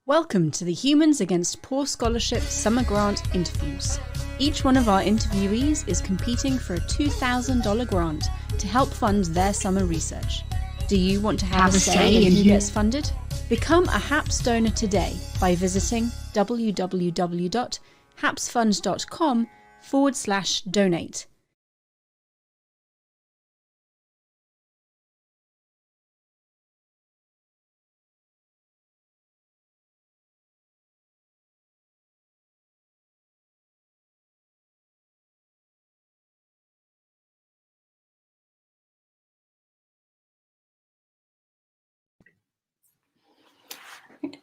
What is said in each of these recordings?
Welcome to the Humans Against Poor Scholarship Summer Grant Interviews. Each one of our interviewees is competing for a $2,000 grant to help fund their summer research. Do you want to have a say in who gets funded? Become a HAPS donor today by visiting www.hapsfund.com/donate.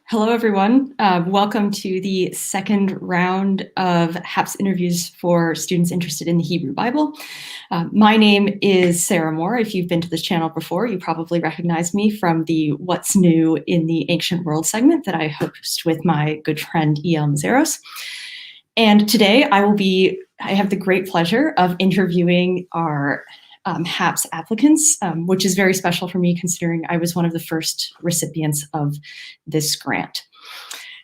Hello, everyone. Welcome to the second round of HAPS interviews for students interested in the Hebrew Bible. My name is Sarah Moore. If you've been to this channel before, you probably recognize me from the What's New in the Ancient World segment that I host with my good friend E.L. Mazeros. And today I have the great pleasure of interviewing our HAPS applicants, which is very special for me considering I was one of the first recipients of this grant.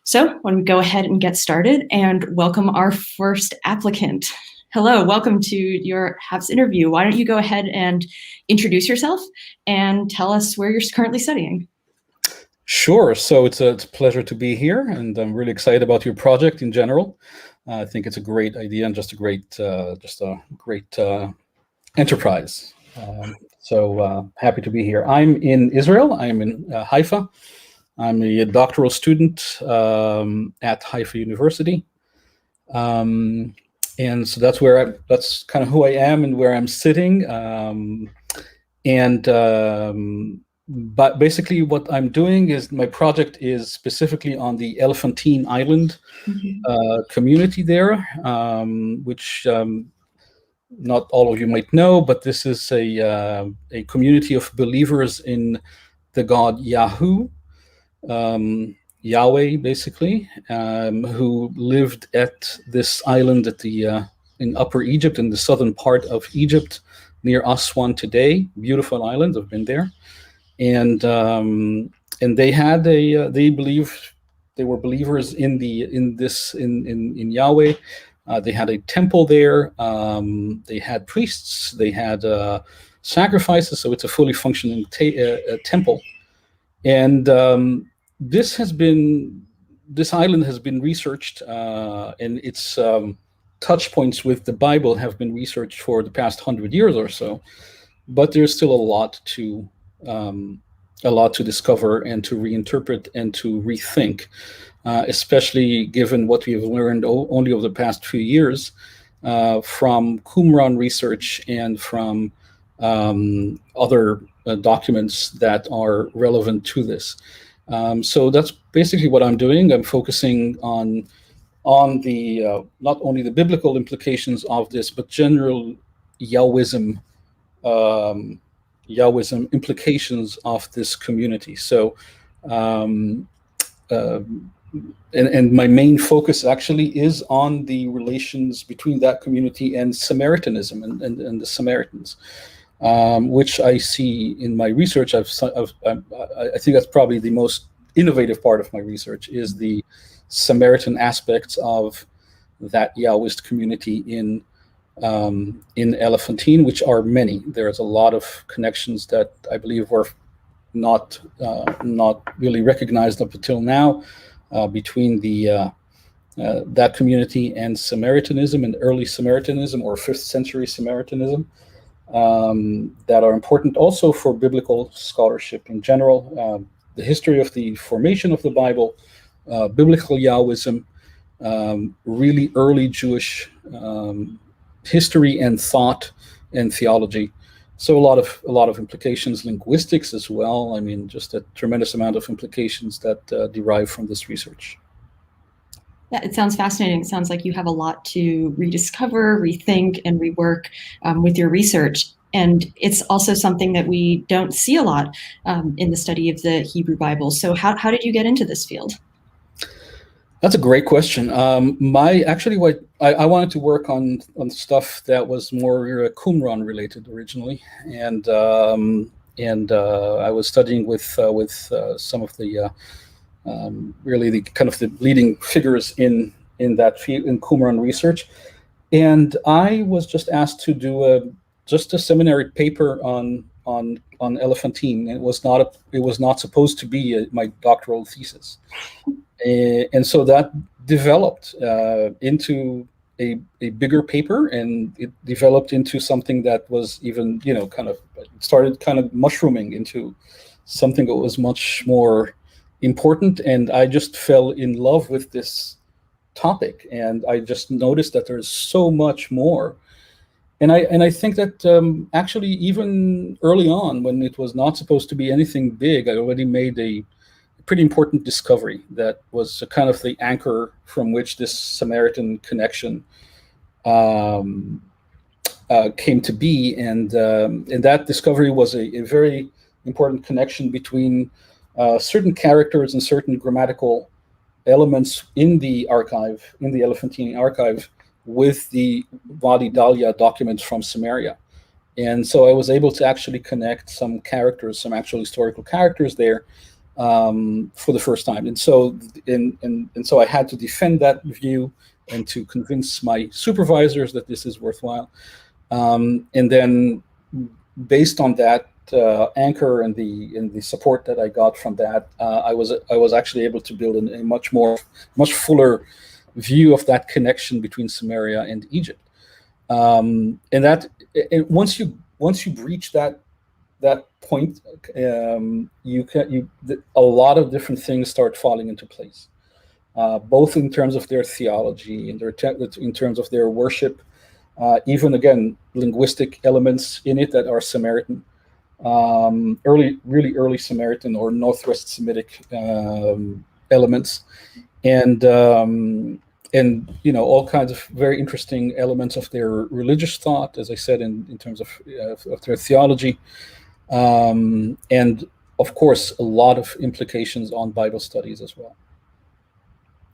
So why don't we go ahead and get started and welcome our first applicant. Hello, welcome to your HAPS interview. Why don't you go ahead and introduce yourself and tell us where you're currently studying? Sure. So it's a pleasure to be here, and I'm really excited about your project in general. I think it's a great idea and just a great enterprise. So happy to be here. I'm in Israel. I'm in Haifa. I'm a doctoral student at Haifa University. And so that's kind of who I am and where I'm sitting. But basically what I'm doing is my project is specifically on the Elephantine Island community there, which not all of you might know, but this is a community of believers in the god Yahu, Yahweh, basically, who lived at this island in Upper Egypt, in the southern part of Egypt, near Aswan today. Beautiful island. I've been there, and they had they were believers in Yahweh. They had a temple there. They had priests. They had sacrifices. So it's a fully functioning temple. And this island has been researched, and its touch points with the Bible have been researched for the past 100 years or so. But there's still a lot to discover and to reinterpret and to rethink. Especially given what we have learned only over the past few years from Qumran research and from other documents that are relevant to this. So that's basically what I'm doing. I'm focusing on the not only the biblical implications of this, but general Yahwism implications of this community. So. And my main focus actually is on the relations between that community and Samaritanism and the Samaritans, which I see in my research. I think that's probably the most innovative part of my research is the Samaritan aspects of that Yahwist community in Elephantine, which are many. There's a lot of connections that I believe were not really recognized up until now. Between that community and Samaritanism and early Samaritanism or 5th century Samaritanism that are important also for biblical scholarship in general. The history of the formation of the Bible, biblical Yahwism, really early Jewish history and thought and theology. So a lot of implications, linguistics as well. I mean, just a tremendous amount of implications that derive from this research. Yeah, it sounds fascinating. It sounds like you have a lot to rediscover, rethink, and rework with your research. And it's also something that we don't see a lot in the study of the Hebrew Bible. So how did you get into this field? That's a great question. I wanted to work on stuff that was more Qumran related originally, and I was studying with some of the really the kind of the leading figures in that field, in Qumran research. And I was just asked to do just a seminary paper on elephantine. It was not supposed to be my doctoral thesis, and so that developed into a bigger paper, and it developed into something that was even, started kind of mushrooming into something that was much more important. And I just fell in love with this topic, and I just noticed that there's so much more. And I think that actually even early on, when it was not supposed to be anything big, I already made a pretty important discovery that was kind of the anchor from which this Samaritan connection came to be. And that discovery was a very important connection between certain characters and certain grammatical elements in the archive, in the Elephantine archive, with the Wadi Dalia documents from Samaria. And so I was able to actually connect some characters, some actual historical characters there for the first time. And so so I had to defend that view and to convince my supervisors that this is worthwhile. And then based on that anchor and the support that I got from that, I was actually able to build a much fuller view of that connection between Samaria and Egypt. And once you breach that point, a lot of different things start falling into place, both in terms of their theology and in terms of their worship, even again linguistic elements in it that are Samaritan, really early Samaritan or Northwest Semitic elements, and all kinds of very interesting elements of their religious thought, as I said, in terms of their theology, and of course a lot of implications on Bible studies as well.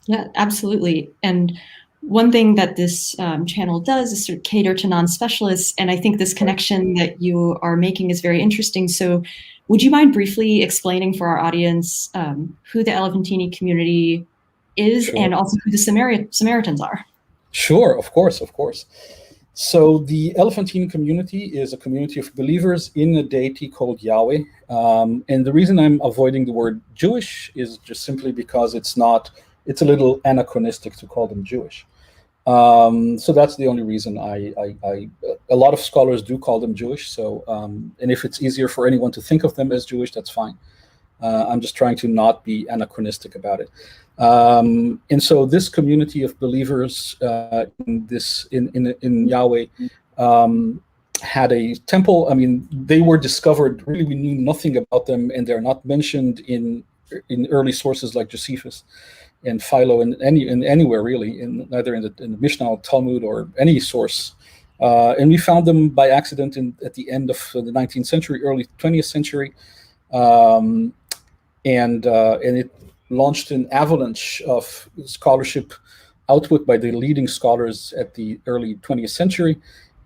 Yeah, absolutely. And one thing that this channel does is sort of cater to non-specialists, and I think this connection that you are making is very interesting. So would you mind briefly explaining for our audience who the Elephantine community is, sure, and also who the Samaritans are? Sure, of course. So the Elephantine community is a community of believers in a deity called Yahweh. And the reason I'm avoiding the word Jewish is just simply because it's a little anachronistic to call them Jewish. So that's the only reason a lot of scholars do call them Jewish. So, and if it's easier for anyone to think of them as Jewish, that's fine. I'm just trying to not be anachronistic about it. And so this community of believers in Yahweh had a temple. I mean, they were discovered, really we knew nothing about them, and they're not mentioned in early sources like Josephus and Philo in anywhere really, neither in the Mishnah or Talmud or any source. And we found them by accident at the end of the 19th century, early 20th century. And it launched an avalanche of scholarship output by the leading scholars at the early 20th century.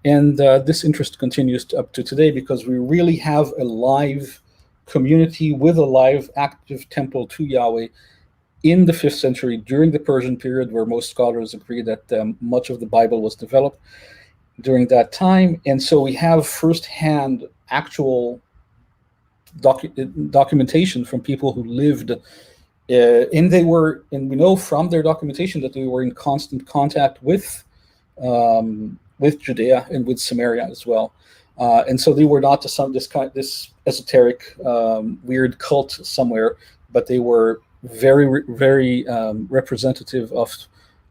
And this interest continues up to today, because we really have a live community with a live active temple to Yahweh in the 5th century during the Persian period, where most scholars agree that much of the Bible was developed during that time. And so we have firsthand actual documentation from people who lived, and we know from their documentation that they were in constant contact with Judea and with Samaria as well. And so they were not this esoteric weird cult somewhere, but they were very, very representative of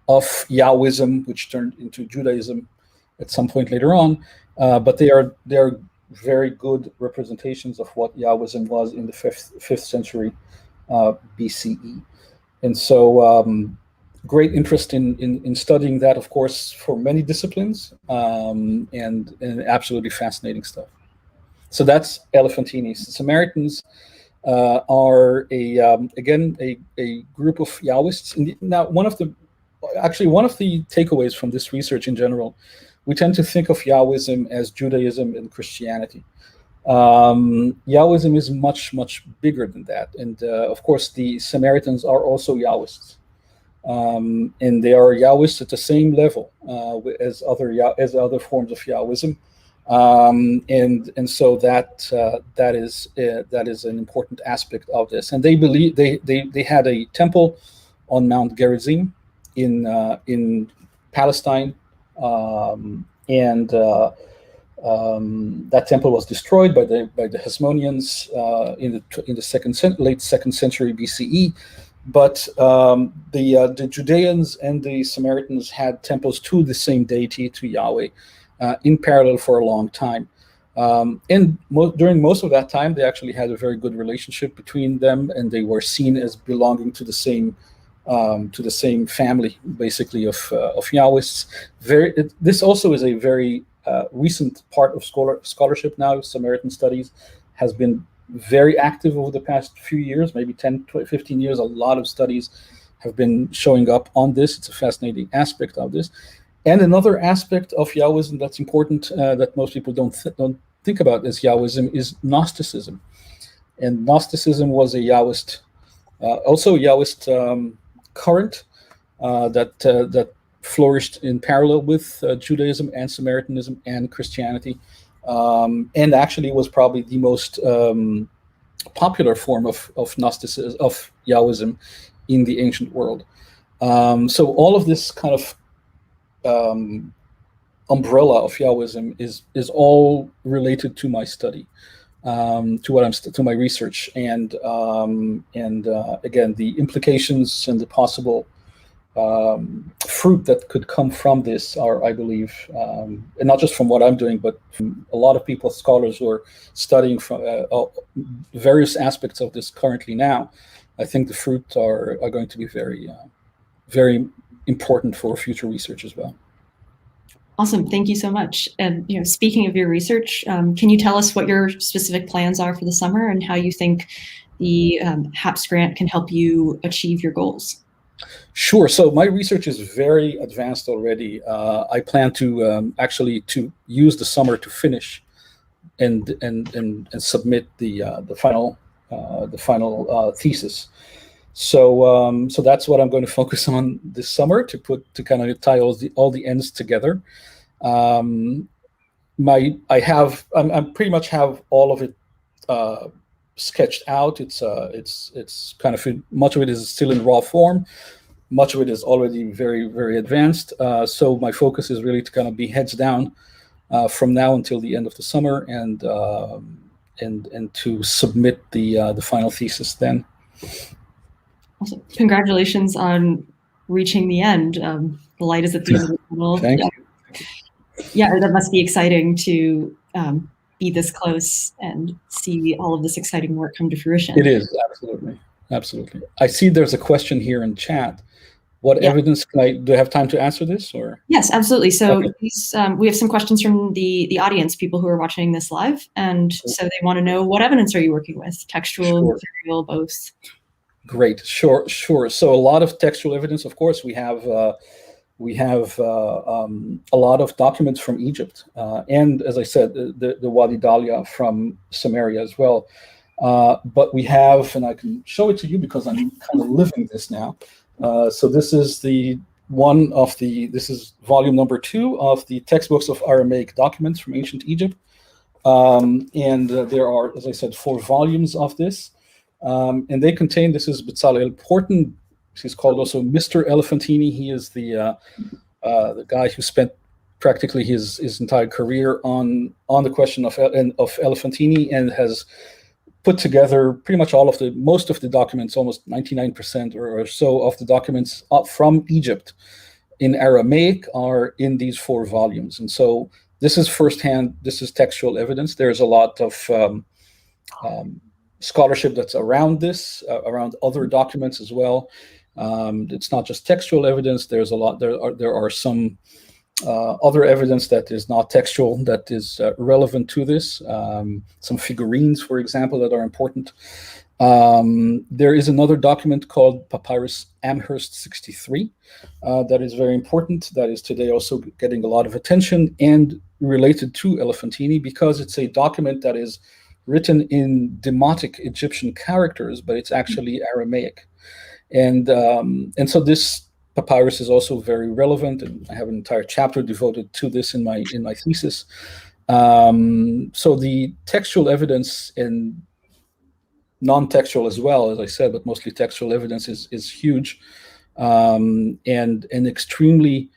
Yahwism, which turned into Judaism at some point later on. But they are very good representations of what Yahwism was in the 5th century BCE. And so great interest in studying that, of course, for many disciplines, and absolutely fascinating stuff. So that's Elephantinis. The Samaritans are again a group of Yahwists. Now, one of the takeaways from this research in general, we tend to think of Yahwism as Judaism and Christianity. Yahwism is much, much bigger than that. And of course, the Samaritans are also Yahwists. And they are Yahwists at the same level as other forms of Yahwism. And so that is an important aspect of this. And they believe they had a temple on Mount Gerizim in Palestine, and that temple was destroyed by the Hasmoneans in the late second century BCE. But the Judeans and the Samaritans had temples to the same deity, to Yahweh, in parallel for a long time. And during most of that time, they actually had a very good relationship between them, and they were seen as belonging to the same family, basically, of Yahwists. This also is a very recent part of scholarship now. Samaritan studies has been very active over the past few years, maybe 10, 15 years. A lot of studies have been showing up on this. It's a fascinating aspect of this. And another aspect of Yahwism that's important that most people don't think about as Yahwism is Gnosticism. And Gnosticism was a Yahwist, also a Yahwist current that flourished in parallel with Judaism and Samaritanism and Christianity. And actually was probably the most popular form of Gnosticism, of Yahwism, in the ancient world. So all of this kind of umbrella of Yahwism is all related to my study, to my research, and again, the implications and the possible fruit that could come from this are, I believe, and not just from what I'm doing, but from a lot of people, scholars who are studying from various aspects of this currently now. I think the fruit are going to be very, very important for future research as well. Awesome, thank you so much. And speaking of your research, can you tell us what your specific plans are for the summer and how you think the HAPS grant can help you achieve your goals? Sure. So my research is very advanced already. I plan to actually to use the summer to finish and submit the final thesis. So that's what I'm going to focus on this summer, to kind of tie all the ends together. I pretty much have all of it sketched out. It's kind of, much of it is still in raw form. Much of it is already very, very advanced. So my focus is really to kind of be heads down from now until the end of the summer, and to submit the final thesis then. Awesome. Congratulations on reaching the end. The light is at the end of the tunnel. Thank you. Yeah, that must be exciting to be this close and see all of this exciting work come to fruition. It is, absolutely. Absolutely. I see there's a question here in chat. What evidence do I have time to answer this, or? Yes, absolutely. So okay. We have some questions from the audience, people who are watching this live. And so they want to know, what evidence are you working with? Textual, material, both? Great. Sure. So a lot of textual evidence, of course. We have a lot of documents from Egypt, and as I said, the Wadi Dalia from Samaria as well. But we have, and I can show it to you because I'm kind of living this now. So this is this is volume number 2 of the textbooks of Aramaic documents from ancient Egypt. And there are, as I said, 4 volumes of this. And they contain, this is Bezalel Porton. He's called also Mr. Elephantini. He is the guy who spent practically his entire career on the question of Elephantini, and has put together pretty much most of the documents, almost 99% or so of the documents from Egypt in Aramaic are in these 4 volumes. And so this is firsthand, this is textual evidence. There's a lot of scholarship that's around this, around other documents as well. It's not just textual evidence. There's a lot. There are some other evidence that is not textual that is relevant to this. Some figurines, for example, that are important. There is another document called Papyrus Amherst 63 that is very important. That is today also getting a lot of attention, and related to Elephantine because it's a document that is written in Demotic Egyptian characters, but it's actually Aramaic. And so this papyrus is also very relevant, and I have an entire chapter devoted to this in my thesis. So the textual evidence and non-textual as well, as I said, but mostly textual evidence is huge and extremely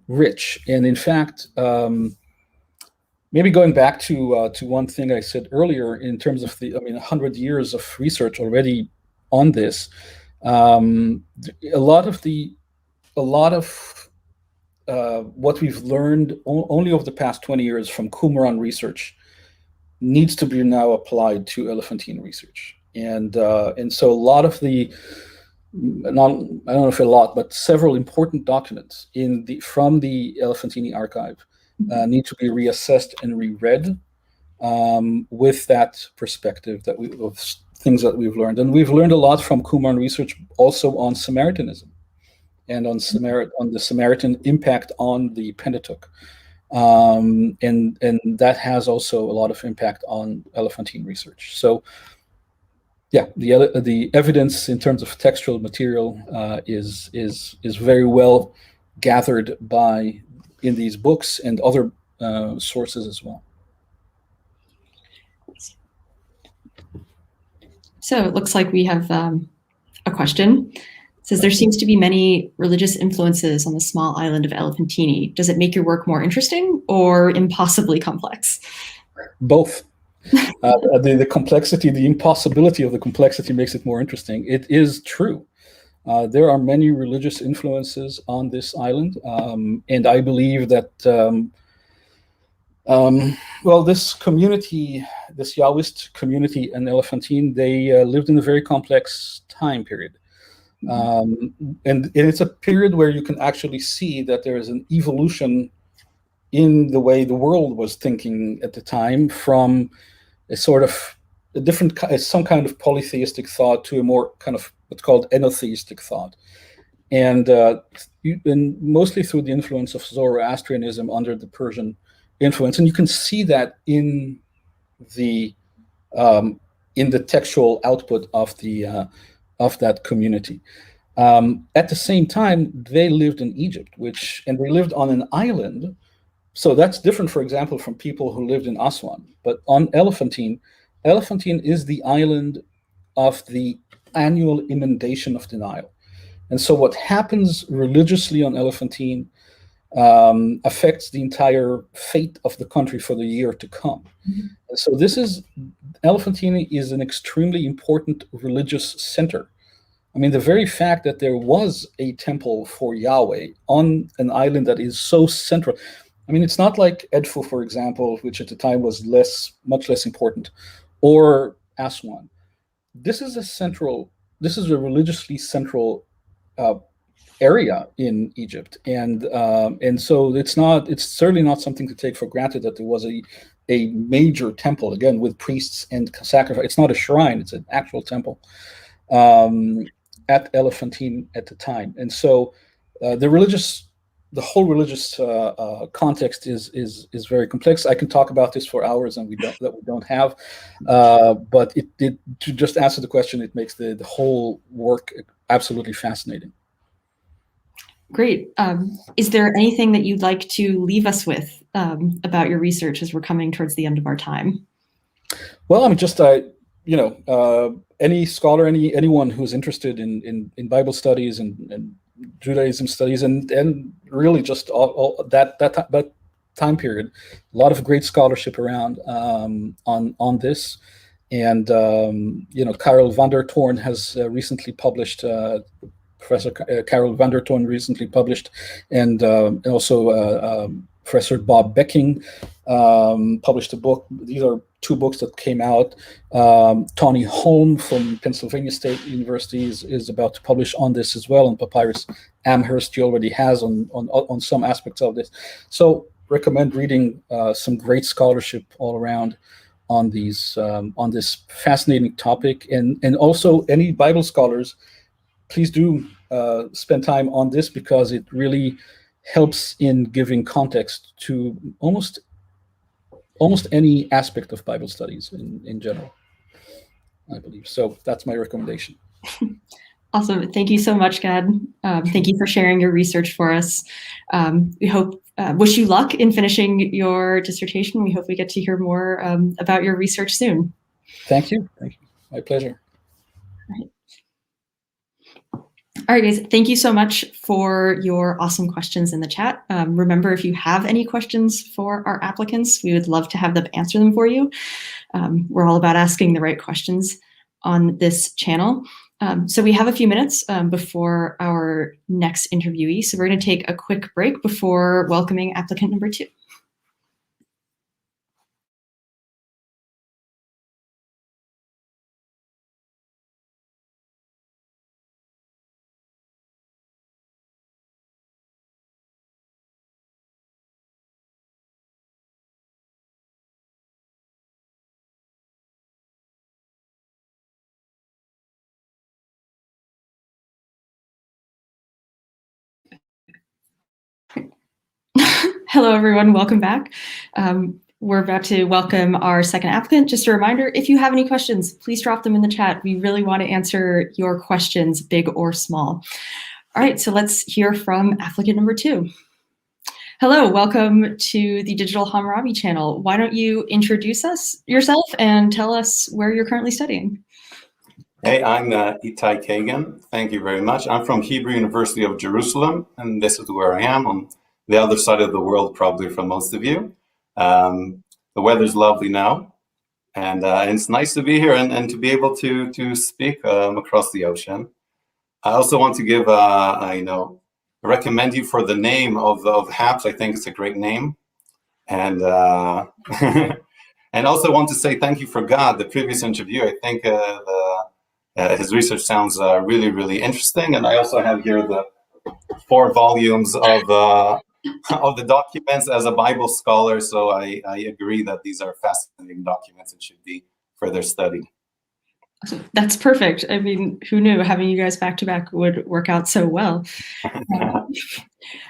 rich. And in fact, maybe going back to one thing I said earlier in terms of 100 years of research already on this. A lot of what we've learned only over the past 20 years from Qumran research needs to be now applied to Elephantine research, and so a lot of the, I don't know if a lot, but several important documents from the Elephantine archive need to be reassessed and reread with that perspective of things that we've learned. And we've learned a lot from Qumran research also on Samaritanism and on the Samaritan impact on the Pentateuch. And that has also a lot of impact on Elephantine research. So yeah, the evidence in terms of textual material is very well gathered in these books and other sources as well. So it looks like we have a question. It says, there seems to be many religious influences on the small island of Elephantine. Does it make your work more interesting or impossibly complex? Both. The complexity, the impossibility of the complexity makes it more interesting. It is true. There are many religious influences on this island, and I believe that this community, this Yahwist community in Elephantine, they lived in a very complex time period. And it's a period where you can actually see that there is an evolution in the way the world was thinking at the time, from a sort of some kind of polytheistic thought to a more kind of what's called enotheistic thought. And mostly through the influence of Zoroastrianism under the Persian influence. And you can see that in the textual output of that community. At the same time, they lived in Egypt, and they lived on an island. So that's different, for example, from people who lived in Aswan. But on Elephantine is the island of the annual inundation of the Nile. And so what happens religiously on Elephantine affects the entire fate of the country for the year to come. Mm-hmm. So Elephantine is an extremely important religious center. I mean, the very fact that there was a temple for Yahweh on an island that is so central. I mean, it's not like Edfu, for example, which at the time was much less important, or Aswan. This is a religiously central area in Egypt, and so it's certainly not something to take for granted that there was a major temple, again, with priests and sacrifice. It's not a shrine; it's an actual temple at Elephantine at the time. And so the whole religious context is very complex. I can talk about this for hours, and we don't have. But to just answer the question, it makes the whole work absolutely fascinating. Great. Is there anything that you'd like to leave us with about your research as we're coming towards the end of our time? Well, any scholar, anyone who's interested in Bible studies and Judaism studies, and really just all that time period, a lot of great scholarship around on this. And Karel van der Toorn has recently published. Professor Karel van der Toorn recently published, and also Professor Bob Becking published a book. These are two books that came out. Tawny Holm from Pennsylvania State University is about to publish on this as well, on Papyrus Amherst. He already has on some aspects of this. So recommend reading some great scholarship all around on this fascinating topic, and also any Bible scholars, please do spend time on this, because it really helps in giving context to almost any aspect of Bible studies in general, I believe. So that's my recommendation. Awesome. Thank you so much, Gad. Thank you for sharing your research for us. We hope, wish you luck in finishing your dissertation. We hope we get to hear more about your research soon. Thank you. Thank you. My pleasure. All right, guys, thank you so much for your awesome questions in the chat. Remember, if you have any questions for our applicants, we would love to have them answer them for you. We're all about asking the right questions on this channel. So we have a few minutes before our next interviewee. So we're going to take a quick break before welcoming applicant number 2. Hello, everyone. Welcome back. We're about to welcome our second applicant. Just a reminder, if you have any questions, please drop them in the chat. We really want to answer your questions, big or small. All right, so let's hear from applicant number 2. Hello, welcome to the Digital Hammurabi channel. Why don't you introduce yourself and tell us where you're currently studying? Hey, I'm Itai Kagan. Thank you very much. I'm from Hebrew University of Jerusalem, and this is where I am on the other side of the world, probably for most of you. The weather's lovely now, and it's nice to be here and to be able to speak across the ocean. I also want to give, recommend you for the name of HAPS. I think it's a great name, and and also want to say thank you for God, the previous interview. I think his research sounds really, really interesting, and I also have here the 4 volumes of the documents as a Bible scholar. So I agree that these are fascinating documents and should be further studied. That's perfect. I mean, who knew having you guys back to back would work out so well?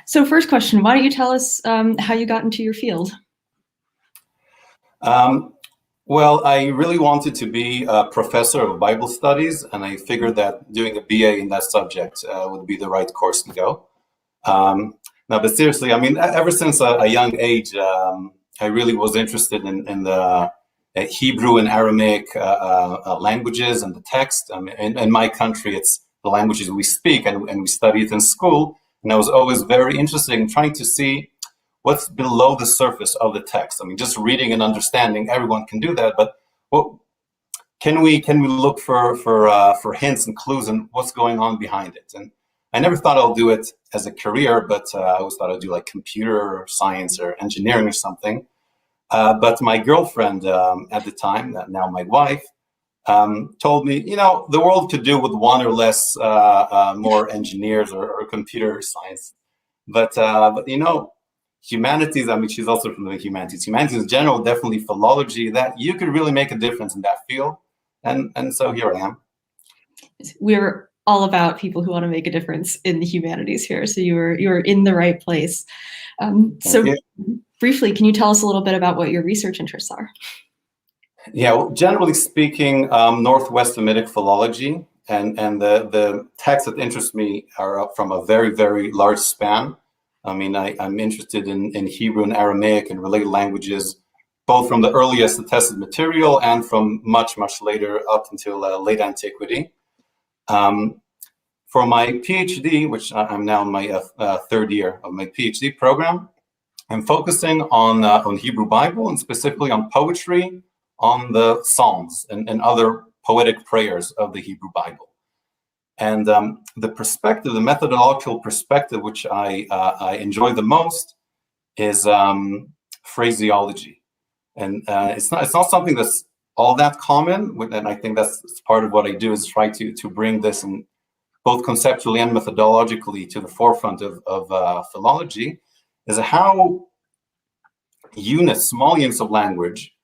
So first question, why don't you tell us how you got into your field? Well, I really wanted to be a professor of Bible studies, and I figured that doing a BA in that subject would be the right course to go. No, but seriously, I mean, ever since a young age, I really was interested in the Hebrew and Aramaic languages and the text. I mean, in my country, it's the languages we speak and we study it in school. And I was always very interested in trying to see what's below the surface of the text. I mean, just reading and understanding, everyone can do that. But what can we look for hints and clues and what's going on behind it? And I never thought I'll do it as a career, but I always thought I'd do like computer or science or engineering or something. But my girlfriend at the time, now my wife, told me, you know, the world could do with 1 or less more engineers or computer science. But you know, humanities, I mean, she's also from the humanities. Humanities in general, definitely philology, that you could really make a difference in that field. And so here I am. We're all about people who want to make a difference in the humanities here. So you were in the right place. So briefly, can you tell us a little bit about what your research interests are? Yeah, well, generally speaking, Northwest Semitic philology, and the texts that interest me are from a very, very large span. I mean, I'm interested in Hebrew and Aramaic and related languages, both from the earliest attested material and from much, much later up until late antiquity. For my PhD, which I'm now in my 3rd year of my PhD program, I'm focusing on Hebrew Bible and specifically on poetry, on the Psalms and other poetic prayers of the Hebrew Bible. And the perspective, the methodological perspective, which I enjoy the most, is phraseology. And it's not something that's all that common, and I think that's part of what I do, is try to bring this in both conceptually and methodologically to the forefront of philology, is how units, small units of language,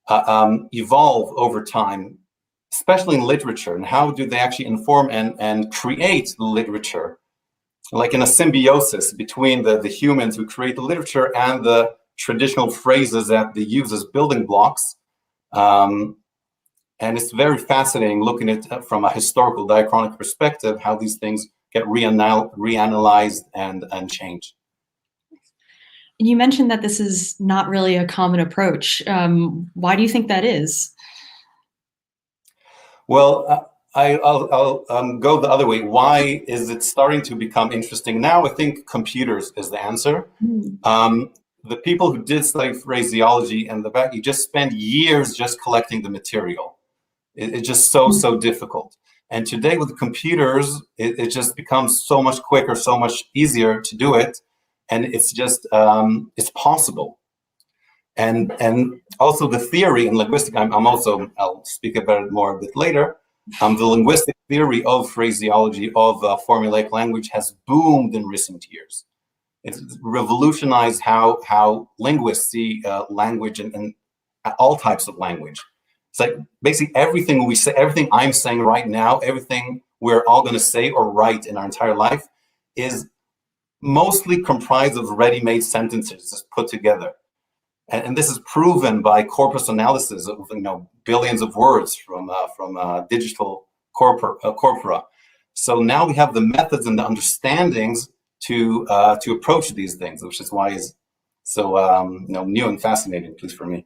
evolve over time, especially in literature, and how do they actually inform and create the literature like in a symbiosis between the humans who create the literature and the traditional phrases that they use as building blocks. And it's very fascinating looking at it from a historical diachronic perspective, how these things get reanalyzed and changed. You mentioned that this is not really a common approach. Why do you think that is? Well, I'll go the other way. Why is it starting to become interesting now? I think computers is the answer. The people who did study phraseology and the back, you just spend years just collecting the material. It's just so difficult. And today with computers, it just becomes so much quicker, so much easier to do it. And it's just, it's possible. And also the theory in linguistics, I'll speak about it more a bit later. The linguistic theory of phraseology, of formulaic language has boomed in recent years. It's revolutionized how linguists see language and all types of language. It's like basically everything we say, everything I'm saying right now, everything we're all going to say or write in our entire life is mostly comprised of ready-made sentences just put together. And this is proven by corpus analysis of billions of words from digital corpora. So now we have the methods and the understandings to approach these things, which is why it's so new and fascinating, at least for me.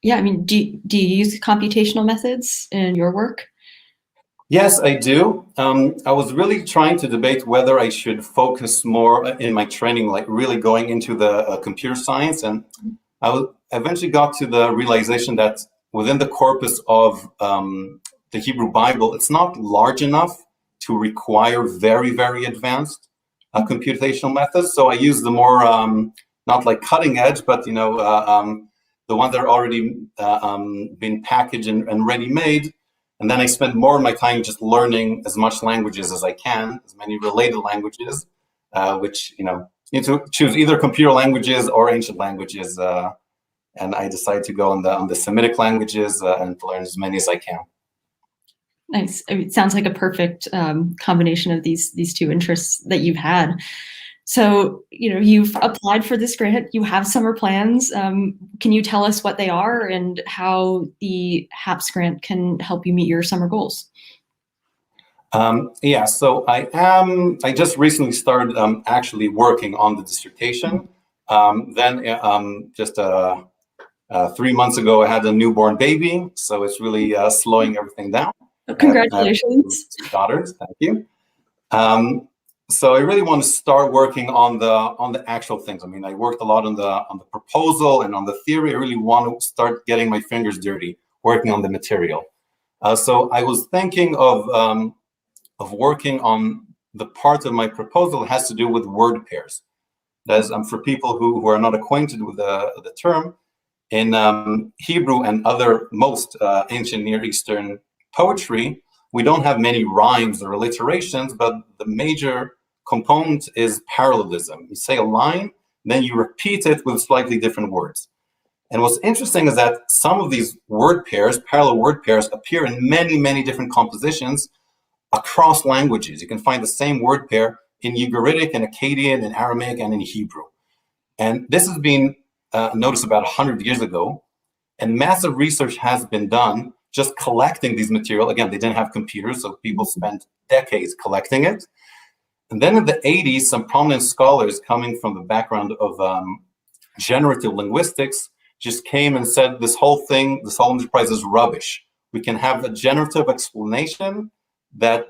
Yeah, I mean, do you use computational methods in your work? Yes, I do. I was really trying to debate whether I should focus more in my training, like really going into the computer science. And I eventually got to the realization that within the corpus of the Hebrew Bible, it's not large enough to require very, very advanced computational methods. So I use the more, not like cutting edge, but the ones that are already been packaged and ready-made. And then I spend more of my time just learning as much languages as I can, as many related languages, which, you need to choose either computer languages or ancient languages. And I decided to go on the Semitic languages and to learn as many as I can. Nice. It sounds like a perfect combination of these two interests that you've had. So, you've applied for this grant, you have summer plans. Can you tell us what they are and how the HAPS grant can help you meet your summer goals? Yeah, so I just recently started actually working on the dissertation. Then just 3 months ago, I had a newborn baby, so it's really slowing everything down. Congratulations. Two daughters, thank you. So I really want to start working on the actual things. I mean, I worked a lot on the proposal and on the theory. I really want to start getting my fingers dirty, working on the material. So I was thinking of working on the part of my proposal that has to do with word pairs. That is, for people who are not acquainted with the term, in Hebrew and most ancient Near Eastern poetry, we don't have many rhymes or alliterations, but the major component is parallelism. You say a line, then you repeat it with slightly different words. And what's interesting is that some of these word pairs, parallel word pairs, appear in many, many different compositions across languages. You can find the same word pair in Ugaritic and Akkadian and Aramaic and in Hebrew. And this has been noticed about 100 years ago, and massive research has been done just collecting these material. Again, they didn't have computers, so people spent decades collecting it. And then in the 80s, some prominent scholars coming from the background of generative linguistics just came and said, this whole enterprise is rubbish. We can have a generative explanation that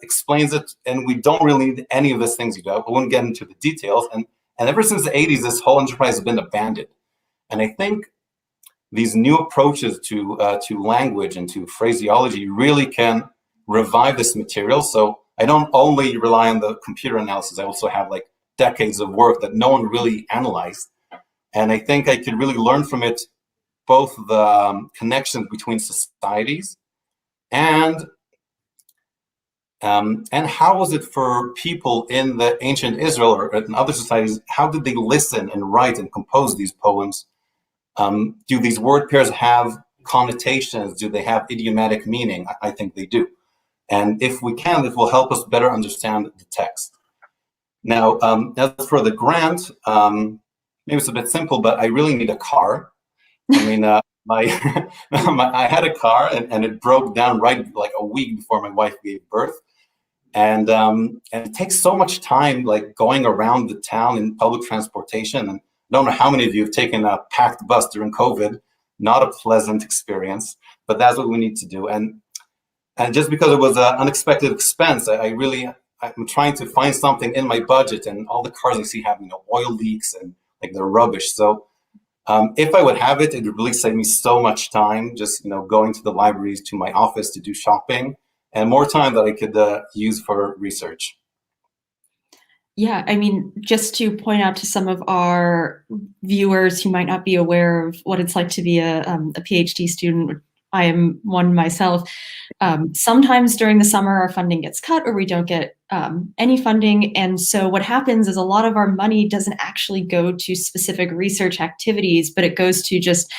explains it, and we don't really need any of these things. I won't get into the details. And ever since the 80s, this whole enterprise has been abandoned. And I think these new approaches to language and to phraseology really can revive this material. So I don't only rely on the computer analysis. I also have like decades of work that no one really analyzed. And I think I could really learn from it, both the connections between societies and how was it for people in the ancient Israel or in other societies? How did they listen and write and compose these poems? Do these word pairs have connotations? Do they have idiomatic meaning? I think they do. And if we can, it will help us better understand the text. Now, as for the grant, maybe it's a bit simple, but I really need a car. I mean, I had a car and it broke down right like a week before my wife gave birth. And it takes so much time, like going around the town in public transportation. And I don't know how many of you have taken a packed bus during COVID. Not a pleasant experience, but that's what we need to do. And just because it was an unexpected expense, I'm trying to find something in my budget, and all the cars I see have, oil leaks and like they're rubbish. So if I would have it, it would really save me so much time, just, going to the libraries, to my office to do shopping, and more time that I could use for research. Yeah, I mean, just to point out to some of our viewers who might not be aware of what it's like to be a PhD student, I am one myself. Sometimes during the summer, our funding gets cut or we don't get any funding. And so what happens is a lot of our money doesn't actually go to specific research activities, but it goes to just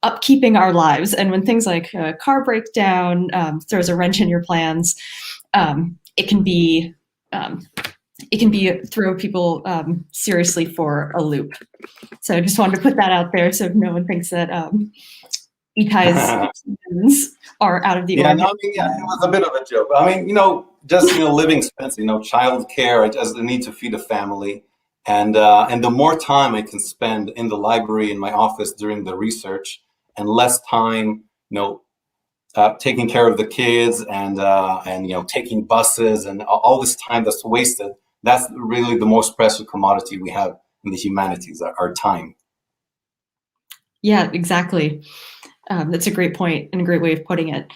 upkeeping our lives. And when things like a car breakdown throws a wrench in your plans, it can be throw people seriously for a loop. So I just wanted to put that out there so no one thinks that Itai's are out of the ordinary. It was a bit of a joke. I mean, just living expenses, child care. I just need to feed a family, and the more time I can spend in the library, in my office during the research, and less time, taking care of the kids and taking buses and all this time that's wasted. That's really the most precious commodity we have in the humanities, our time. Yeah, exactly. That's a great point and a great way of putting it.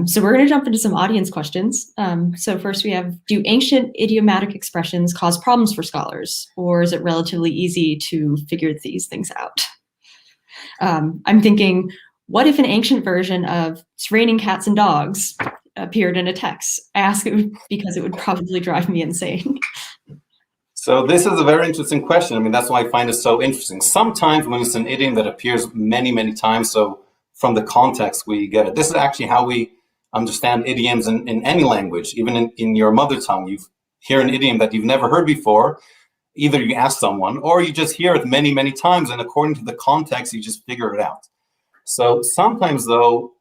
So we're going to jump into some audience questions. So first we have, do ancient idiomatic expressions cause problems for scholars, or is it relatively easy to figure these things out? I'm thinking, what if an ancient version of "it's raining cats and dogs" appeared in a text? I ask it because it would probably drive me insane. So this is a very interesting question. I mean, that's why I find it so interesting. Sometimes when it's an idiom that appears many, many times, so from the context we get it. This is actually how we understand idioms in any language, even in your mother tongue. You hear an idiom that you've never heard before. Either you ask someone or you just hear it many, many times, and according to the context, you just figure it out. So sometimes, though,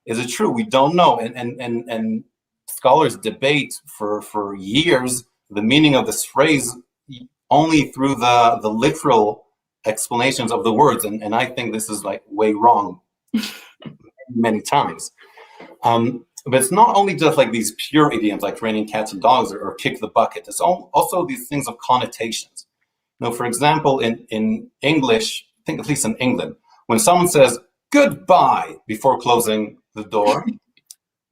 is it true? We don't know, and scholars debate for years the meaning of this phrase only through the literal explanations of the words, and I think this is like way wrong many times. But it's not only just like these pure idioms like raining cats and dogs or kick the bucket. It's also these things of connotations. For example, in English, I think at least in England, when someone says goodbye before closing the door,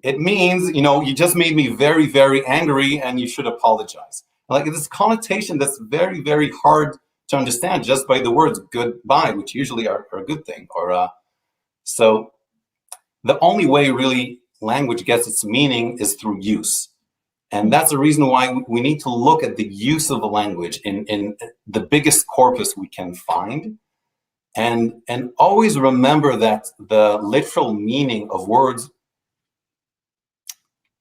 it means, you just made me very, very angry and you should apologize. Like this connotation that's very, very hard to understand just by the words goodbye, which usually are a good thing. So the only way really language gets its meaning is through use. And that's the reason why we need to look at the use of the language in the biggest corpus we can find. And always remember that the literal meaning of words,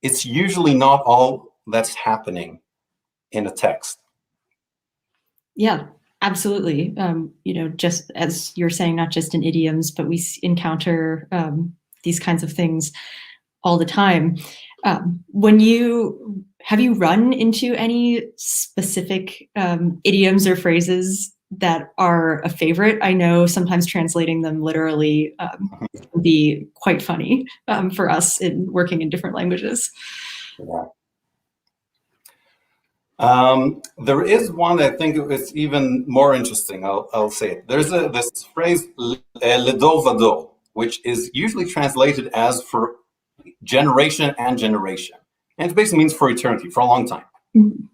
it's usually not all that's happening in a text. Yeah, absolutely. Just as you're saying, not just in idioms, but we encounter these kinds of things all the time. Have you run into any specific idioms or phrases that are a favorite? I know sometimes translating them literally can be quite funny for us in working in different languages. Yeah. There is one I think is even more interesting. I'll say it. There's this phrase "ledor vador," which is usually translated as for generation and generation, and it basically means for eternity, for a long time. Mm-hmm.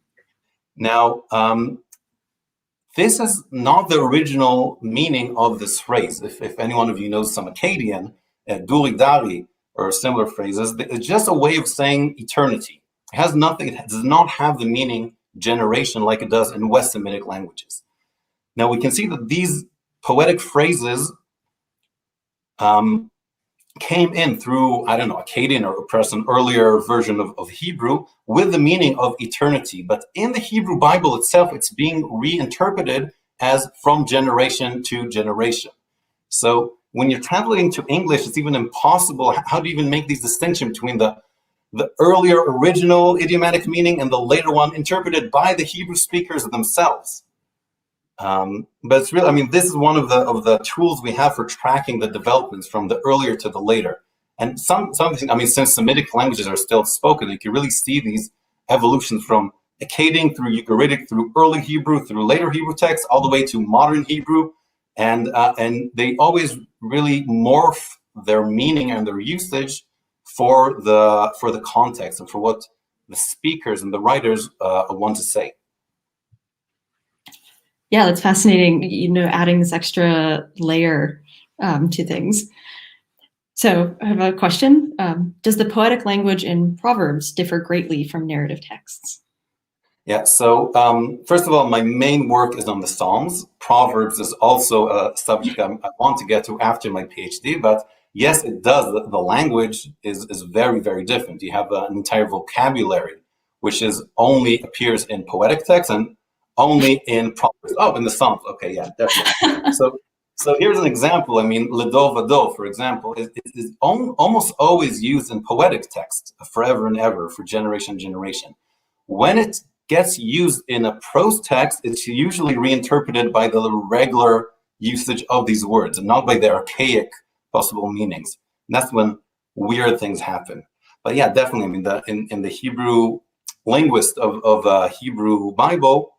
Now, this is not the original meaning of this phrase. If any one of you knows some Akkadian, duri dari, or similar phrases, it's just a way of saying eternity. It has nothing. It does not have the meaning generation like it does in West Semitic languages. Now we can see that these poetic phrases came in through, I don't know, Akkadian or perhaps an earlier version of Hebrew with the meaning of eternity. But in the Hebrew Bible itself, it's being reinterpreted as from generation to generation. So when you're translating to English, it's even impossible. How do you even make these distinctions between the earlier original idiomatic meaning and the later one interpreted by the Hebrew speakers themselves? But it's really, I mean, this is one of the tools we have for tracking the developments from the earlier to the later. And something, I mean, since Semitic languages are still spoken, you can really see these evolutions from Akkadian through Ugaritic, through early Hebrew, through later Hebrew texts, all the way to modern Hebrew. And they always really morph their meaning and their usage for the context and for what the speakers and the writers want to say. Yeah, that's fascinating, you know, adding this extra layer to things. So I have a question. Does the poetic language in Proverbs differ greatly from narrative texts? Yeah, so first of all, my main work is on the Psalms. Proverbs is also a subject I want to get to after my PhD, but yes, it does. The language is very, very different. You have an entire vocabulary, which only appears in poetic texts and only in Proverbs. Oh, in the Psalms. Okay, yeah, definitely. So here's an example. I mean, Ledo Vado, for example, is almost always used in poetic text forever and ever, for generation and generation. When it gets used in a prose text, it's usually reinterpreted by the regular usage of these words and not by their archaic possible meanings. And that's when weird things happen. But yeah, definitely, I mean, in the Hebrew linguist of Hebrew Bible,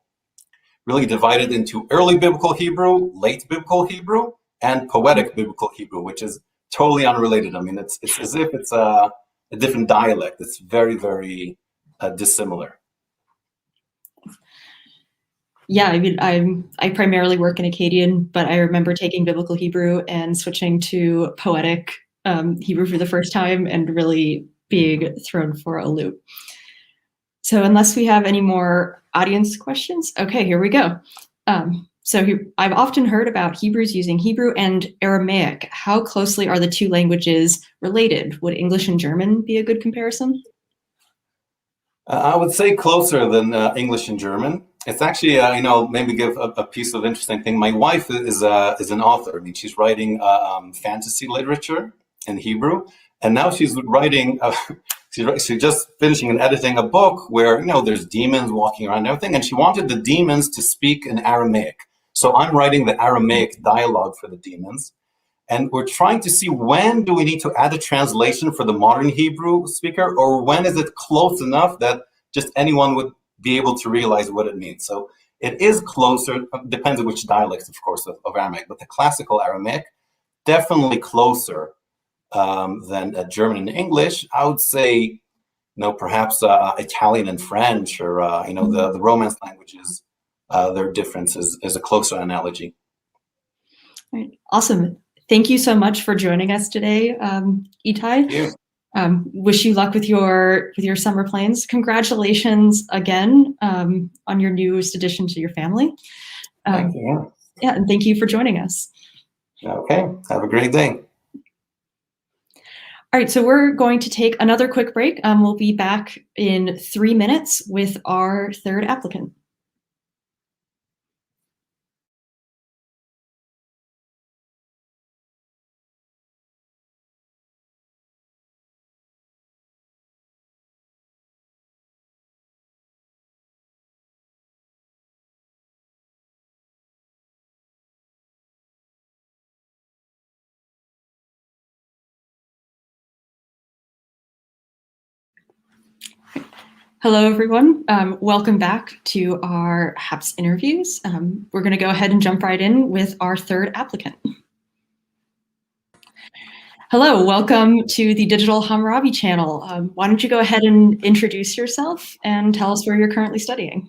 really divided into early biblical Hebrew, late biblical Hebrew, and poetic biblical Hebrew, which is totally unrelated. I mean, it's as if it's a different dialect. It's very, very dissimilar. Yeah, I mean, I primarily work in Akkadian, but I remember taking biblical Hebrew and switching to poetic Hebrew for the first time and really being thrown for a loop. So unless we have any more audience questions, okay, here we go. I've often heard about Hebrews using Hebrew and Aramaic. How closely are the two languages related? Would English and German be a good comparison? I would say closer than English and German. It's actually, you know, maybe give a piece of interesting thing. My wife is an author. I mean, she's writing fantasy literature in Hebrew, and now she's writing. She's just finishing and editing a book where, you know, there's demons walking around and everything, and she wanted the demons to speak in Aramaic. So I'm writing the Aramaic dialogue for the demons, and we're trying to see when do we need to add a translation for the modern Hebrew speaker, or when is it close enough that just anyone would be able to realize what it means. So it is closer, depends on which dialects, of course, of Aramaic, but the classical Aramaic, definitely closer than German and English. I would say, you know, perhaps Italian and French, or you know, the Romance languages, their difference is a closer analogy. All right, awesome. Thank you so much for joining us today, Itai. Thank you. Wish you luck with your summer plans. Congratulations again on your newest addition to your family. Thank you. Yeah, and thank you for joining us. Okay, have a great day. All right, so we're going to take another quick break. We'll be back in 3 minutes with our third applicant. Hello, everyone. Welcome back to our HAPS interviews. We're going to go ahead and jump right in with our third applicant. Hello, welcome to the Digital Hammurabi channel. Why don't you go ahead and introduce yourself and tell us where you're currently studying?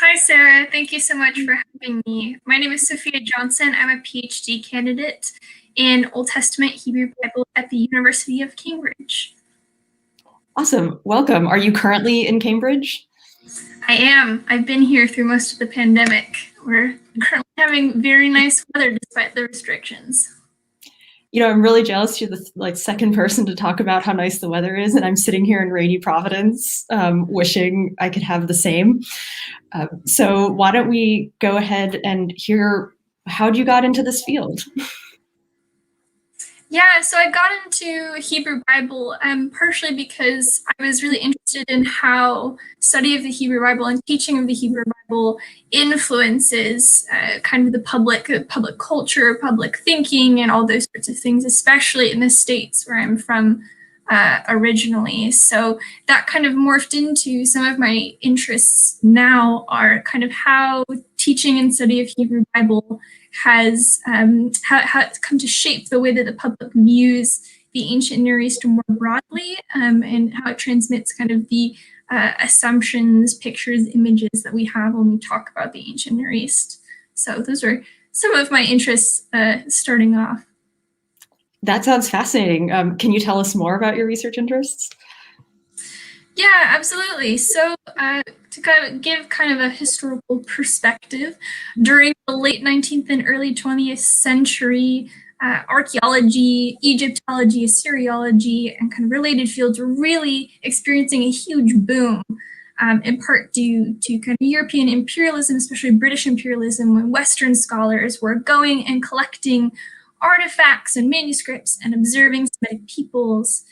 Hi, Sarah. Thank you so much for having me. My name is Sophia Johnson. I'm a PhD candidate in Old Testament Hebrew Bible at the University of Cambridge. Awesome. Welcome. Are you currently in Cambridge? I am. I've been here through most of the pandemic. We're currently having very nice weather despite the restrictions. I'm really jealous you're the second person to talk about how nice the weather is, and I'm sitting here in rainy Providence, wishing I could have the same. So why don't we go ahead and hear how you got into this field? Yeah, so I got into Hebrew Bible partially because I was really interested in how study of the Hebrew Bible and teaching of the Hebrew Bible influences kind of the public culture, public thinking, and all those sorts of things, especially in the States where I'm from originally. So that kind of morphed into some of my interests now are kind of how teaching and study of Hebrew Bible has how it's come to shape the way that the public views the ancient Near East more broadly, and how it transmits kind of the assumptions, pictures, images that we have when we talk about the ancient Near East. So those are some of my interests starting off. That sounds fascinating. Can you tell us more about your research interests? Yeah, absolutely. So to kind of give kind of a historical perspective, during the late 19th and early 20th century, archaeology, Egyptology, Assyriology, and kind of related fields were really experiencing a huge boom, in part due to kind of European imperialism, especially British imperialism, when Western scholars were going and collecting artifacts and manuscripts and observing Semitic peoples.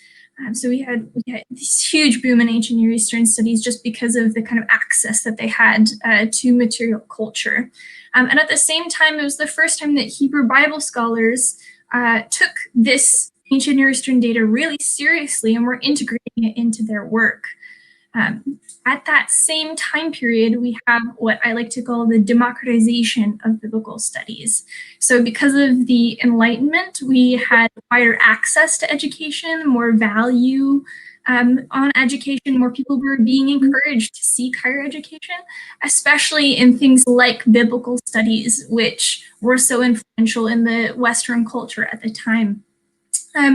So we had this huge boom in ancient Near Eastern studies just because of the kind of access that they had to material culture. And at the same time, it was the first time that Hebrew Bible scholars took this ancient Near Eastern data really seriously and were integrating it into their work. At that same time period, we have what I like to call the democratization of biblical studies. So because of the Enlightenment, we had wider access to education, more value on education, more people were being encouraged to seek higher education, especially in things like biblical studies, which were so influential in the Western culture at the time.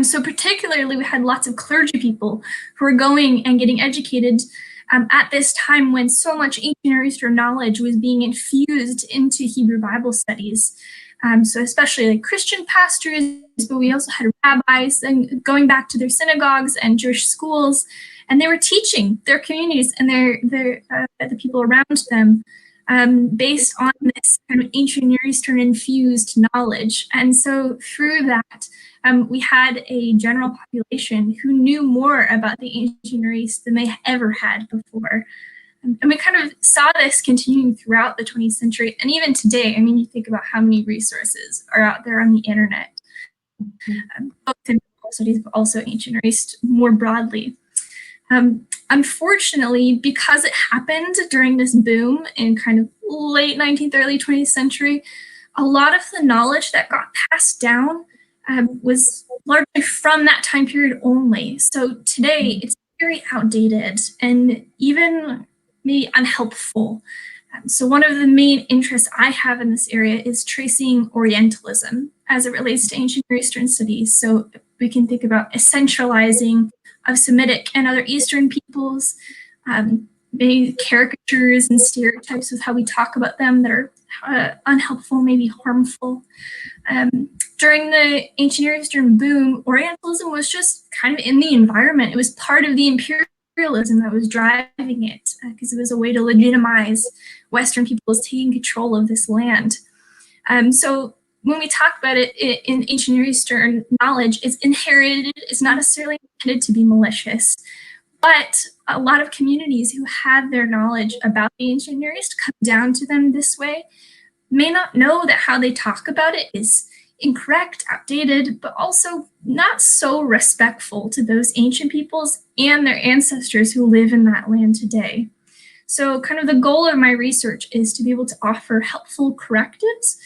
So particularly, we had lots of clergy people who were going and getting educated at this time when so much ancient Near Eastern knowledge was being infused into Hebrew Bible studies. So especially like Christian pastors, but we also had rabbis and going back to their synagogues and Jewish schools, and they were teaching their communities and the people around them based on this kind of ancient Near Eastern infused knowledge. And so through that, we had a general population who knew more about the ancient Near East than they ever had before. And we kind of saw this continuing throughout the 20th century. And even today, I mean, you think about how many resources are out there on the internet, both in biblical studies, but also ancient Near East more broadly. Unfortunately, because it happened during this boom in kind of late 19th, early 20th century, a lot of the knowledge that got passed down was largely from that time period only. So today, it's very outdated and even maybe unhelpful. So one of the main interests I have in this area is tracing Orientalism as it relates to ancient Near Eastern studies. So we can think about essentializing of Semitic and other Eastern peoples, maybe caricatures and stereotypes with how we talk about them that are unhelpful, maybe harmful. During the ancient Near Eastern boom, Orientalism was just kind of in the environment. It was part of the imperialism that was driving it because it was a way to legitimize Western peoples taking control of this land. So when we talk about it in ancient Near Eastern knowledge, it's inherited, it's not necessarily intended to be malicious, but a lot of communities who have their knowledge about the ancient Near East come down to them this way, may not know that how they talk about it is incorrect, outdated, but also not so respectful to those ancient peoples and their ancestors who live in that land today. So kind of the goal of my research is to be able to offer helpful correctives,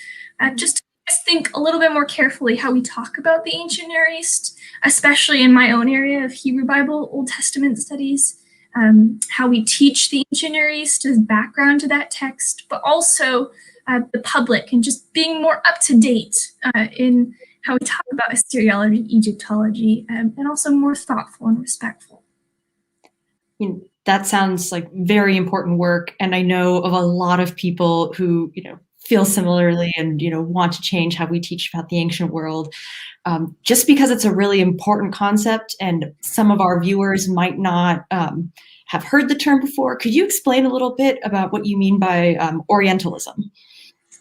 just to think a little bit more carefully how we talk about the ancient Near East, especially in my own area of Hebrew Bible, Old Testament studies, how we teach the ancient Near East as background to that text, but also the public and just being more up to date in how we talk about Assyriology, Egyptology, and also more thoughtful and respectful. That sounds like very important work. And I know of a lot of people who, feel similarly and want to change how we teach about the ancient world, just because it's a really important concept and some of our viewers might not have heard the term before. Could you explain a little bit about what you mean by Orientalism?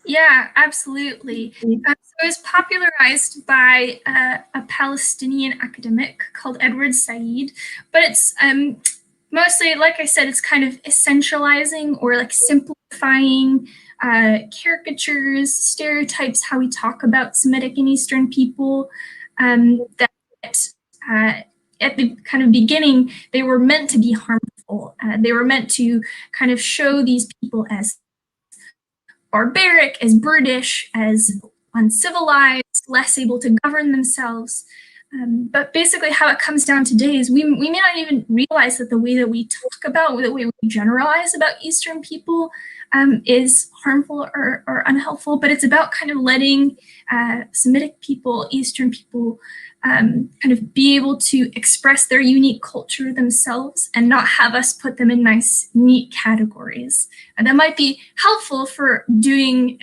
Yeah, absolutely. So it was popularized by a Palestinian academic called Edward Said, but it's mostly, like I said, it's kind of essentializing or like simplifying caricatures, stereotypes, how we talk about Semitic and Eastern people, that at the kind of beginning, they were meant to be harmful. They were meant to kind of show these people as barbaric, as brutish, as uncivilized, less able to govern themselves. But basically how it comes down today is we may not even realize that the way that we talk about, the way we generalize about Eastern people is harmful or unhelpful, but it's about kind of letting Semitic people, Eastern people, kind of be able to express their unique culture themselves and not have us put them in nice, neat categories. And that might be helpful for doing,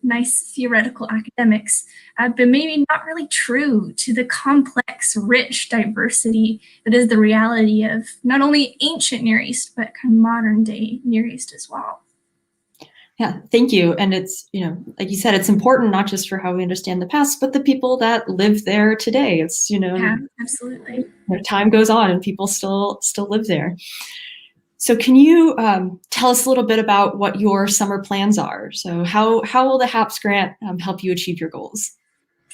nice theoretical academics, but maybe not really true to the complex, rich diversity that is the reality of not only ancient Near East, but kind of modern day Near East as well. Yeah, thank you. And it's, like you said, it's important not just for how we understand the past, but the people that live there today. It's, yeah, absolutely. Time goes on and people still live there. So can you tell us a little bit about what your summer plans are? So how will the HAPS grant help you achieve your goals?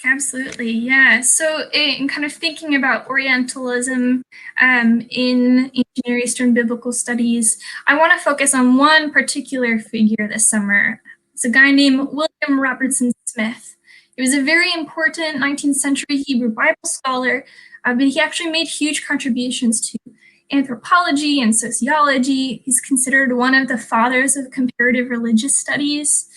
Absolutely, yeah. So in kind of thinking about Orientalism in ancient Near Eastern biblical studies, I want to focus on one particular figure this summer. It's a guy named William Robertson Smith. He was a very important 19th century Hebrew Bible scholar, but he actually made huge contributions to anthropology and sociology. He's considered one of the fathers of comparative religious studies.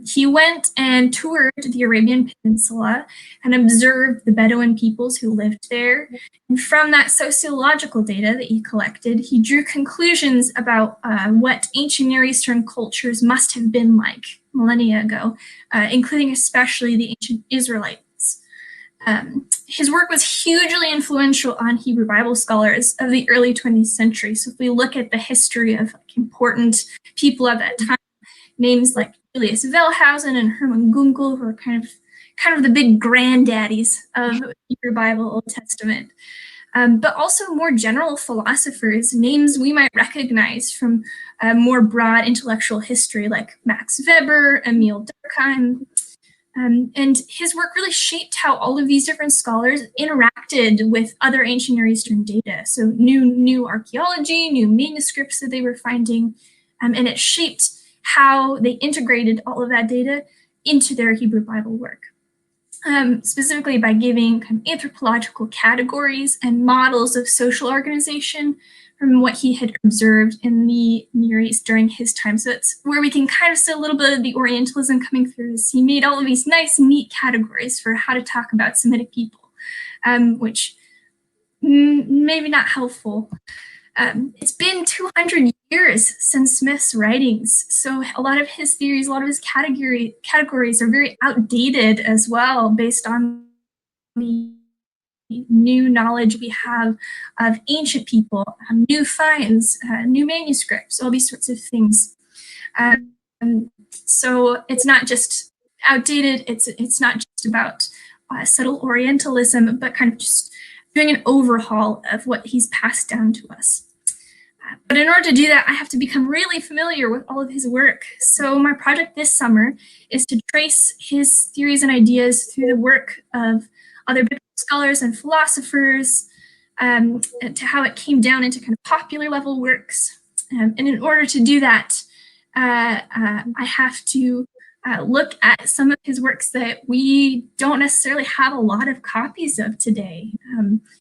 He went and toured the Arabian Peninsula and observed the Bedouin peoples who lived there. And from that sociological data that he collected, he drew conclusions about what ancient Near Eastern cultures must have been like millennia ago, including especially the ancient Israelites. His work was hugely influential on Hebrew Bible scholars of the early 20th century. So if we look at the history of important people of that time, names like Julius Wellhausen and Hermann Gunkel, who are kind of the big granddaddies of Hebrew Bible, Old Testament. But also more general philosophers, names we might recognize from more broad intellectual history, like Max Weber, Emil Durkheim. And his work really shaped how all of these different scholars interacted with other ancient Near Eastern data. So new archaeology, new manuscripts that they were finding, and it shaped how they integrated all of that data into their Hebrew Bible work, specifically by giving kind of anthropological categories and models of social organization from what he had observed in the Near East during his time. So it's where we can kind of see a little bit of the Orientalism coming through. Is he made all of these nice, neat categories for how to talk about Semitic people, which maybe not helpful. It's been 200 years since Smith's writings, so a lot of his theories, a lot of his categories are very outdated as well, based on the new knowledge we have of ancient people, new finds, new manuscripts, all these sorts of things. So it's not just outdated, it's not just about subtle Orientalism, but kind of just doing an overhaul of what he's passed down to us. But in order to do that, I have to become really familiar with all of his work. So my project this summer is to trace his theories and ideas through the work of other biblical scholars and philosophers, to how it came down into kind of popular level works. And in order to do that, I have to look at some of his works that we don't necessarily have a lot of copies of today.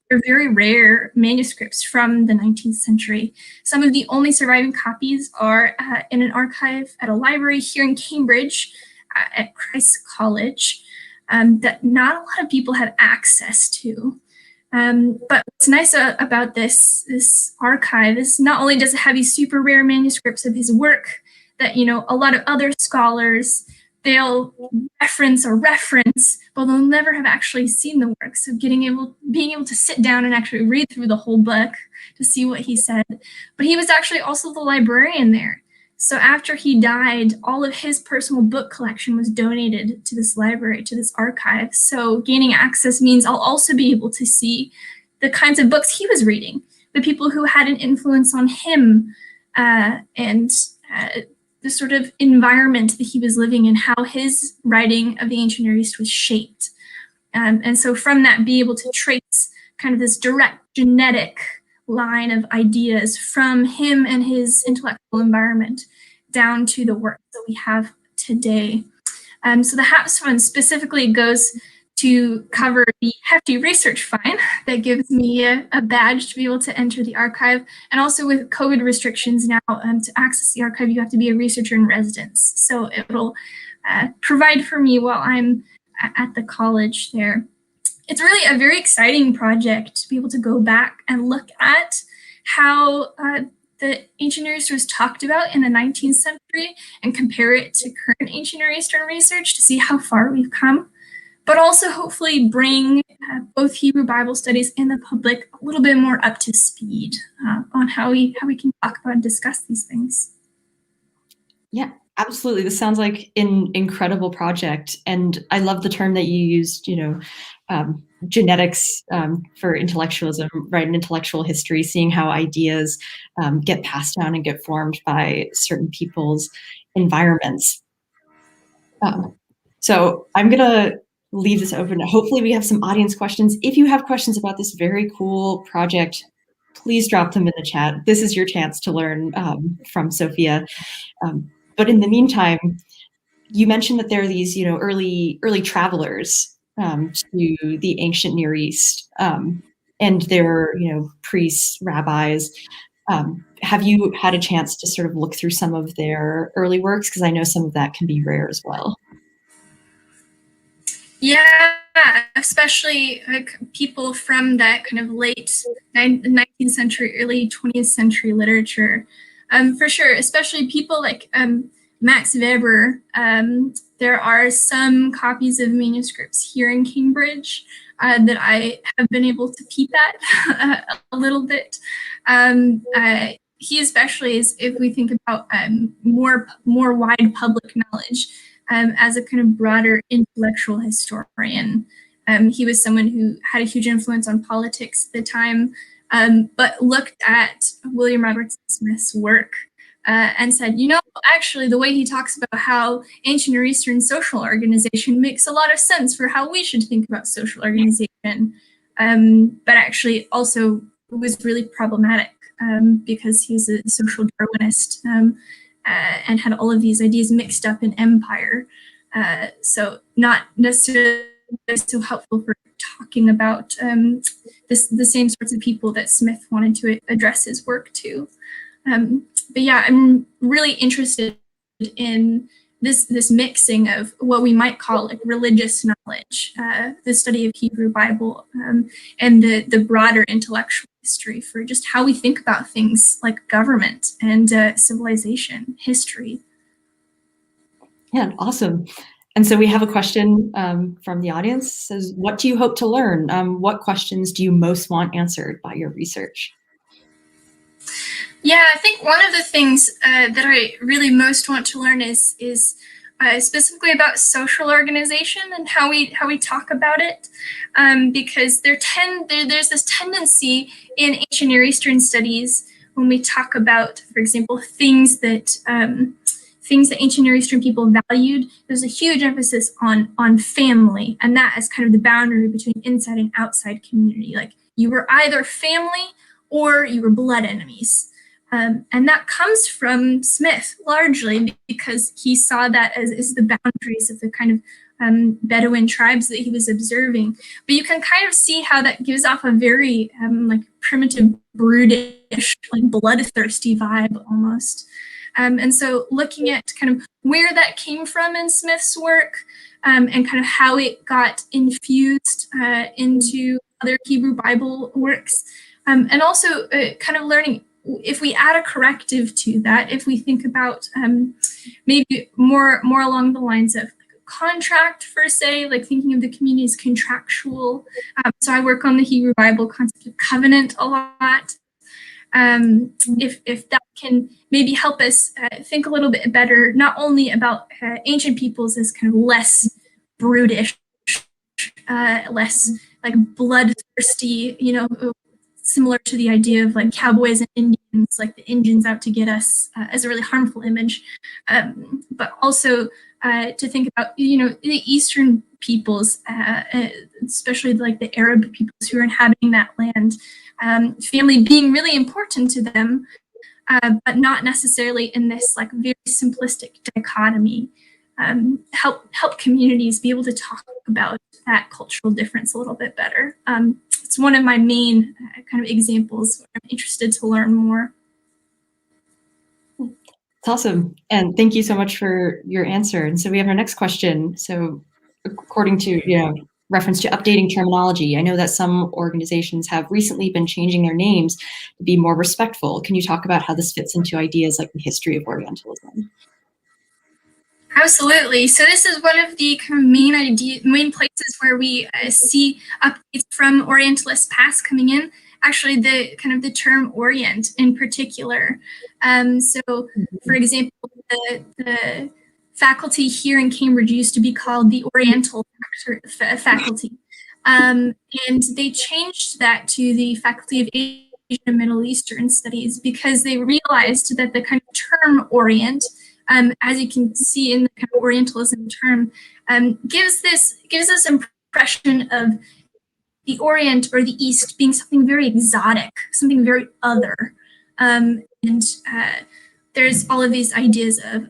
They're very rare manuscripts from the 19th century. Some of the only surviving copies are in an archive at a library here in Cambridge at Christ's College that not a lot of people have access to. But what's nice about this archive is not only does it have these super rare manuscripts of his work that, you know, a lot of other scholars, they'll reference, but they'll never have actually seen the work. So being able to sit down and actually read through the whole book to see what he said. But he was actually also the librarian there. So after he died, all of his personal book collection was donated to this library, to this archive. So gaining access means I'll also be able to see the kinds of books he was reading, the people who had an influence on him, and the sort of environment that he was living in, how his writing of the Ancient Near East was shaped. And so from that, be able to trace kind of this direct genetic line of ideas from him and his intellectual environment down to the work that we have today. So the HAPS Fund specifically goes to cover the hefty research fine that gives me a badge to be able to enter the archive. And also with COVID restrictions now, to access the archive, you have to be a researcher in residence. So it'll provide for me while I'm at the college there. It's really a very exciting project to be able to go back and look at how the Ancient Near East was talked about in the 19th century and compare it to current Ancient Near Eastern research to see how far we've come, but also hopefully bring both Hebrew Bible studies and the public a little bit more up to speed on how we can talk about and discuss these things. Yeah, absolutely. This sounds like an incredible project. And I love the term that you used, you know, genetics for intellectualism, right? And intellectual history, seeing how ideas get passed down and get formed by certain people's environments. So I'm going to leave this open. Hopefully we have some audience questions. If you have questions about this very cool project, please drop them in the chat. This is your chance to learn from Sophia. But in the meantime, you mentioned that there are these, you know, early travelers to the ancient Near East, and they're, you know, priests, rabbis. Have you had a chance to sort of look through some of their early works? Because I know some of that can be rare as well. Yeah, especially like people from that kind of late 19th century, early 20th century literature. For sure, especially people like Max Weber. There are some copies of manuscripts here in Cambridge that I have been able to peep at a little bit. He especially is, if we think about more wide public knowledge, as a kind of broader intellectual historian. He was someone who had a huge influence on politics at the time, but looked at William Robertson Smith's work and said, you know, actually the way he talks about how ancient Near Eastern social organization makes a lot of sense for how we should think about social organization, but actually also was really problematic because he's a social Darwinist and had all of these ideas mixed up in empire. So not necessarily so helpful for talking about the same sorts of people that Smith wanted to address his work to. But yeah, I'm really interested in this mixing of what we might call like religious knowledge, the study of Hebrew Bible, and the broader intellectual history for just how we think about things like government and civilization, history. Yeah, awesome. And so we have a question from the audience. It says, what do you hope to learn? What questions do you most want answered by your research? Yeah, I think one of the things that I really most want to learn is specifically about social organization and how we talk about it, because there's this tendency in ancient Near Eastern studies when we talk about, for example, things that ancient Near Eastern people valued. There's a huge emphasis on family, and that is kind of the boundary between inside and outside community. Like you were either family or you were blood enemies. And that comes from Smith largely because he saw that as the boundaries of the kind of Bedouin tribes that he was observing. But you can kind of see how that gives off a very like primitive, brutish, like bloodthirsty vibe almost. And so looking at kind of where that came from in Smith's work and kind of how it got infused into other Hebrew Bible works. And also kind of learning if we add a corrective to that, if we think about maybe more along the lines of contract, per se, like thinking of the community as contractual. So I work on the Hebrew Bible concept of covenant a lot. If that can maybe help us think a little bit better, not only about ancient peoples as kind of less brutish, less like bloodthirsty, you know, similar to the idea of like cowboys and Indians, like the Indians out to get us, as a really harmful image, but also to think about, you know, the Eastern peoples, especially like the Arab peoples who are inhabiting that land, family being really important to them, but not necessarily in this like very simplistic dichotomy. Help communities be able to talk about that cultural difference a little bit better. It's one of my main kind of examples where I'm interested to learn more. It's awesome. And thank you so much for your answer. And so we have our next question. So according to, you know, reference to updating terminology, I know that some organizations have recently been changing their names to be more respectful. Can you talk about how this fits into ideas like the history of Orientalism? Absolutely. So this is one of the kind of main places where we see updates from Orientalist past coming in. Actually, the kind of the term Orient in particular. So, for example, the faculty here in Cambridge used to be called the Oriental faculty, and they changed that to the Faculty of Asian and Middle Eastern Studies because they realized that the kind of term Orient, as you can see in the kind of Orientalism term, gives this impression of the Orient or the East being something very exotic, something very other. And there's all of these ideas of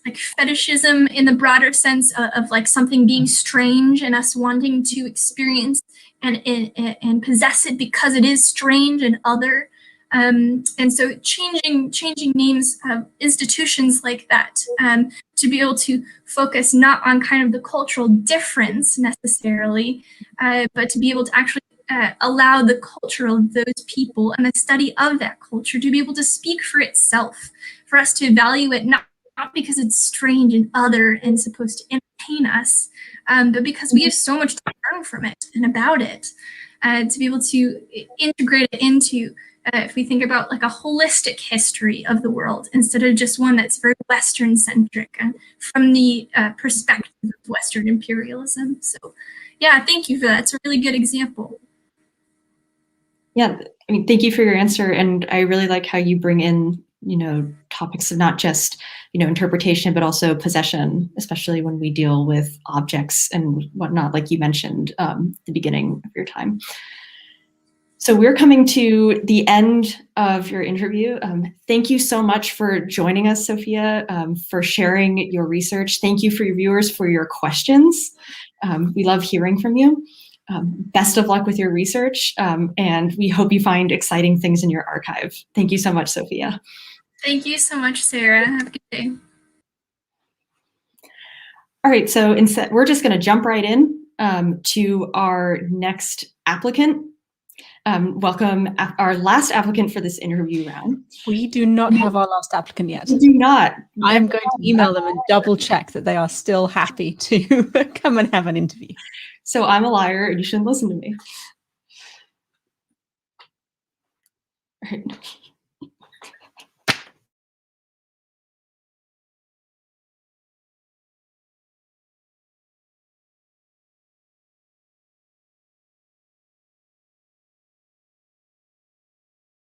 like fetishism in the broader sense of like something being strange and us wanting to experience and possess it because it is strange and other. And so changing names of institutions like that to be able to focus not on kind of the cultural difference necessarily, but to be able to actually allow the culture of those people and the study of that culture to be able to speak for itself, for us to value it not because it's strange and other and supposed to entertain us, but because we have so much to learn from it and about it, to be able to integrate it into if we think about like a holistic history of the world instead of just one that's very Western centric and from the perspective of Western imperialism. So yeah, thank you for that. It's a really good example. Yeah, I mean, thank you for your answer. And I really like how you bring in, you know, topics of not just, you know, interpretation, but also possession, especially when we deal with objects and whatnot, like you mentioned at the beginning of your time. So we're coming to the end of your interview. Thank you so much for joining us, Sophia, for sharing your research. Thank you for your viewers for your questions. We love hearing from you. Best of luck with your research, and we hope you find exciting things in your archive. Thank you so much, Sophia. Thank you so much, Sarah. Have a good day. All right, so instead, we're just going to jump right in to our next applicant. Welcome our last applicant for this interview round. We do not have our last applicant yet. We do not. I'm going to email them and double check that they are still happy to come and have an interview. So I'm a liar and you shouldn't listen to me. All right.